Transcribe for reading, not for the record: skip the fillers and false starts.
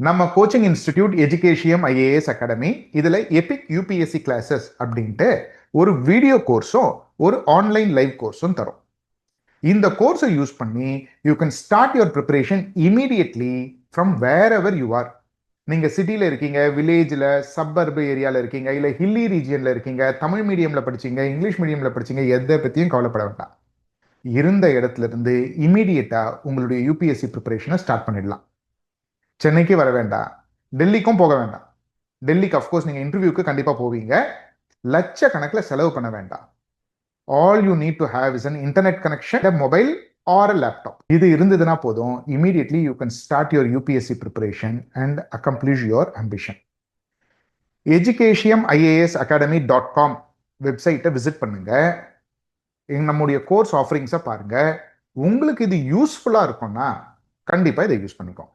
நம்ம coaching institute எஜுகேஷியம் IAS academy இதில் Epic UPSC classes அப்படின்ட்டு ஒரு வீடியோ கோர்ஸும் ஒரு ஆன்லைன் லைவ் கோர்ஸும் தரும். இந்த கோர்ஸை யூஸ் பண்ணி you can start your preparation immediately from wherever you are. நீங்கள் சிட்டியில் இருக்கீங்க, வில்லேஜில், சப்பர்பு ஏரியாவில் இருக்கீங்க, இல்லை ஹில்லி ரீஜியனில் இருக்கீங்க, தமிழ் மீடியமில் படிச்சீங்க, இங்கிலீஷ் மீடியமில் படிச்சீங்க, எதை பற்றியும் கவலைப்பட வேண்டாம். இருந்த இடத்துல இருந்து இமீடியட்டாக உங்களுடைய யூபிஎஸ்சி ப்ரிப்பரேஷனை ஸ்டார்ட் பண்ணிடலாம். சென்னைக்கு வர வேண்டாம், டெல்லிக்கும் போக வேண்டாம். டெல்லிக்கு அஃப்கோர்ஸ் நீங்கள் இன்டர்வியூக்கு கண்டிப்பாக போவீங்க. லட்சக்கணக்கில் செலவு பண்ண வேண்டாம். All you need to have is an internet connection, mobile or a laptop. இது இருந்ததுன்னா போதும், immediately you can start your UPSC preparation and accomplish your ambition. educationIASacademy.com வெப்சைட்டை விசிட் பண்ணுங்க. நம்முடைய கோர்ஸ் ஆஃபரிங்ஸை பாருங்க. உங்களுக்கு இது யூஸ்ஃபுல்லாக இருக்கும்னா கண்டிப்பாக இதை யூஸ் பண்ணிக்கோங்க.